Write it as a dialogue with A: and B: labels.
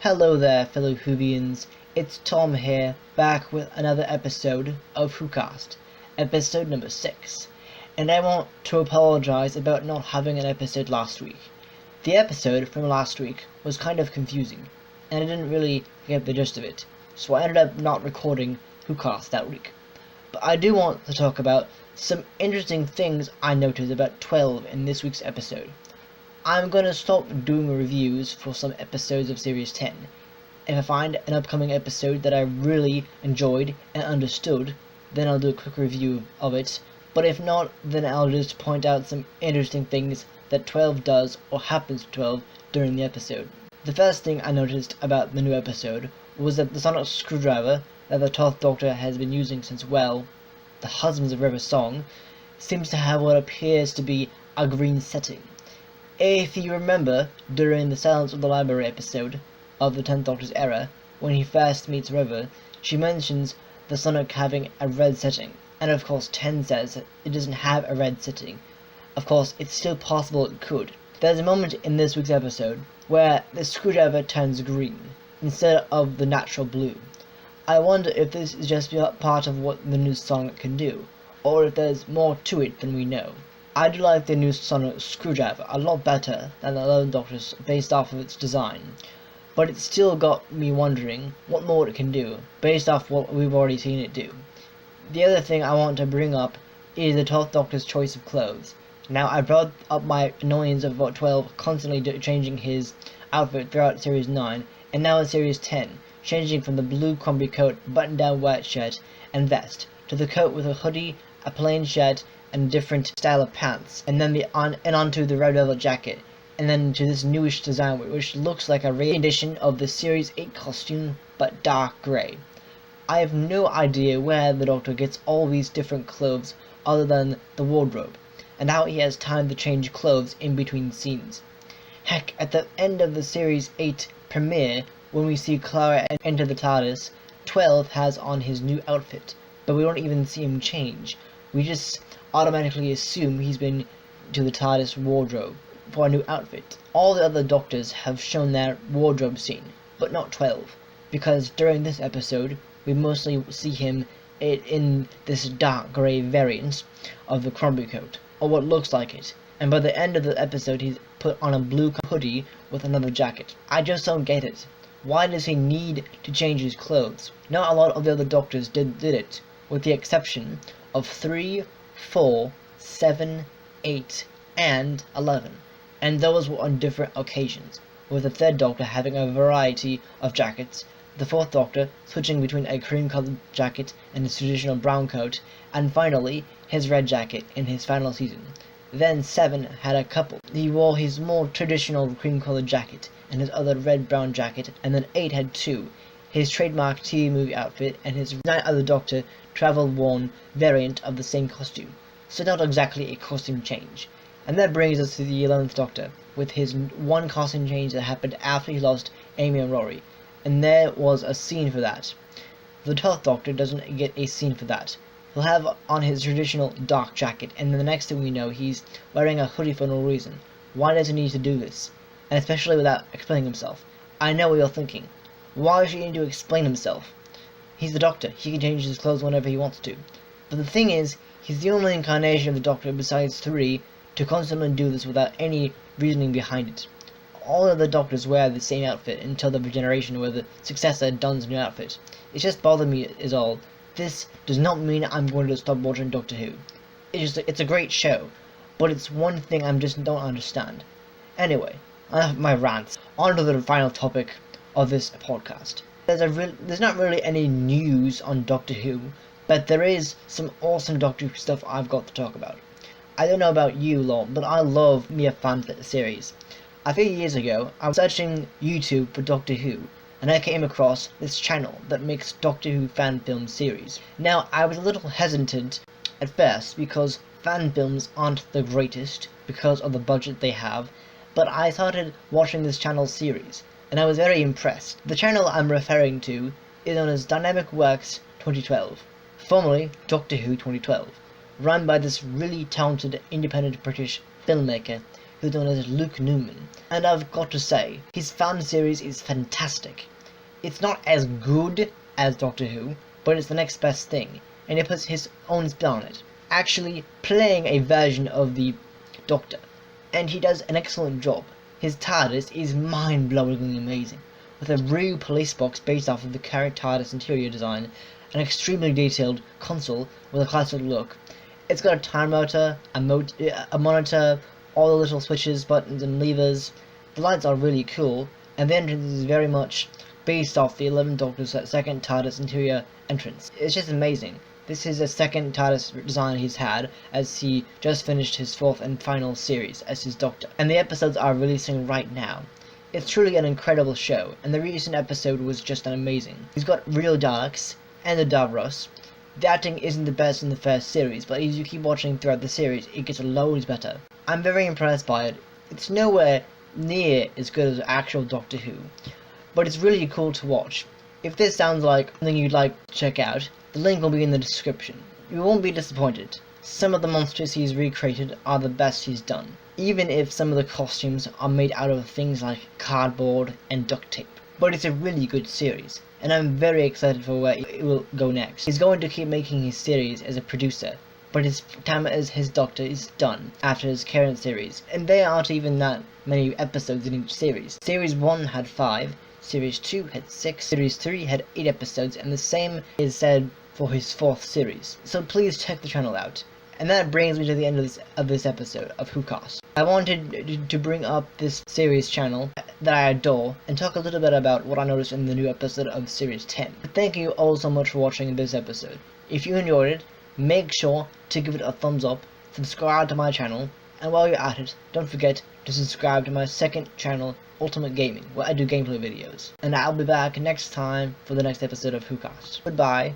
A: Hello there, fellow Whovians. It's Tom here, back with another episode of Whocast, episode number 6. And I want to apologize about not having an episode last week. The episode from last week was kind of confusing, and I didn't really get the gist of it, so I ended up not recording Whocast that week. But I do want to talk about some interesting things I noticed about 12 in this week's episode. I'm gonna stop doing reviews for some episodes of Series 10. If I find an upcoming episode that I really enjoyed and understood, then I'll do a quick review of it. But if not, then I'll just point out some interesting things that 12 does or happens to 12 during the episode. The first thing I noticed about the new episode was that the sonic screwdriver that the 12th Doctor has been using since, well, the Husbands of River song, seems to have what appears to be a green setting. If you remember, during the Silence of the Library episode of the 10th Doctor's era, when he first meets River, she mentions the sonic having a red setting, and of course 10 says that it doesn't have a red setting. Of course, it's still possible it could. There's a moment in this week's episode where the screwdriver turns green, instead of the natural blue. I wonder if this is just part of what the new song can do, or if there's more to it than we know. I do like the new sonic screwdriver a lot better than the 11th Doctor's based off of its design, but it still got me wondering what more it can do, based off what we've already seen it do. The other thing I want to bring up is the 12th Doctor's choice of clothes. Now, I brought up my annoyance of about 12 constantly changing his outfit throughout Series 9, and now in Series 10, changing from the blue combi coat, button-down white shirt, and vest, to the coat with a hoodie, a plain shirt, and a different style of pants, and then onto the red velvet jacket, and then to this newish design which looks like a re-edition of the Series 8 costume, but dark grey. I have no idea where the Doctor gets all these different clothes other than the wardrobe, and how he has time to change clothes in between scenes. Heck, at the end of the Series 8 premiere, when we see Clara enter the TARDIS, 12 has on his new outfit, but we don't even see him change. We just automatically assume he's been to the TARDIS wardrobe for a new outfit. All the other Doctors have shown their wardrobe scene, but not 12, because during this episode we mostly see him in this dark grey variant of the Crombie coat, or what looks like it, and by the end of the episode he's put on a blue hoodie with another jacket. I just don't get it. Why does he need to change his clothes? Not a lot of the other Doctors did it, with the exception of 3, 4, 7, 8, and 11, and those were on different occasions, with the 3rd Doctor having a variety of jackets, the 4th Doctor switching between a cream-coloured jacket and his traditional brown coat, and finally his red jacket in his final season. Then 7 had a couple. He wore his more traditional cream-coloured jacket and his other red-brown jacket, and then 8 had 2, his trademark TV movie outfit and his 9th other Doctor travel-worn variant of the same costume, so not exactly a costume change. And that brings us to the 11th Doctor, with his one costume change that happened after he lost Amy and Rory, and there was a scene for that. The 12th Doctor doesn't get a scene for that. He'll have on his traditional dark jacket, and then the next thing we know he's wearing a hoodie for no reason. Why does he need to do this? And especially without explaining himself. I know what you're thinking. Why should he need to explain himself? He's the Doctor. He can change his clothes whenever he wants to. But the thing is, he's the only incarnation of the Doctor besides 3 to constantly do this without any reasoning behind it. All of the Doctors wear the same outfit until the regeneration where the successor dons a new outfit. It just bothered me is all. This does not mean I'm going to stop watching Doctor Who. It's a great show, but it's one thing I just don't understand. Anyway, enough of my rants. On to the final topic of this podcast. There's not really any news on Doctor Who, but there is some awesome Doctor Who stuff I've got to talk about. I don't know about you lot, but I love me a fan series. A few years ago, I was searching YouTube for Doctor Who, and I came across this channel that makes Doctor Who fan film series. Now, I was a little hesitant at first because fan films aren't the greatest because of the budget they have, but I started watching this channel's series, and I was very impressed. The channel I'm referring to is known as Dynamic Works 2012, formerly Doctor Who 2012, run by this really talented independent British filmmaker who's known as Luke Newman. And I've got to say, his fan series is fantastic. It's not as good as Doctor Who, but it's the next best thing, and he puts his own spin on it, actually playing a version of the Doctor, and he does an excellent job. His TARDIS is mind-blowingly amazing, with a real police box based off of the current TARDIS interior design, an extremely detailed console with a classic look. It's got a time motor, a monitor, all the little switches, buttons and levers. The lights are really cool, and the entrance is very much based off the 11th Doctor's second TARDIS interior entrance. It's just amazing. This is the second TARDIS design he's had, as he just finished his 4th and final series as his Doctor, and the episodes are releasing right now. It's truly an incredible show, and the recent episode was just amazing. He's got real Daleks, and the Davros. The acting isn't the best in the first series, but as you keep watching throughout the series, it gets loads better. I'm very impressed by it. It's nowhere near as good as actual Doctor Who, but it's really cool to watch. If this sounds like something you'd like to check out, the link will be in the description. You won't be disappointed. Some of the monsters he's recreated are the best he's done, even if some of the costumes are made out of things like cardboard and duct tape. But it's a really good series, and I'm very excited for where it will go next. He's going to keep making his series as a producer, but his time as his Doctor is done after his current series, and there aren't even that many episodes in each series. Series 1 had 5, Series 2 had 6, Series 3 had 8 episodes, and the same is said for his 4th series. So please check the channel out. And that brings me to the end of this episode of Whocast. I wanted to bring up this series channel that I adore and talk a little bit about what I noticed in the new episode of Series 10. Thank you all so much for watching this episode. If you enjoyed it, make sure to give it a thumbs up, subscribe to my channel, and while you're at it, don't forget to subscribe to my second channel, Ultimate Gaming, where I do gameplay videos. And I'll be back next time for the next episode of Whocast. Goodbye.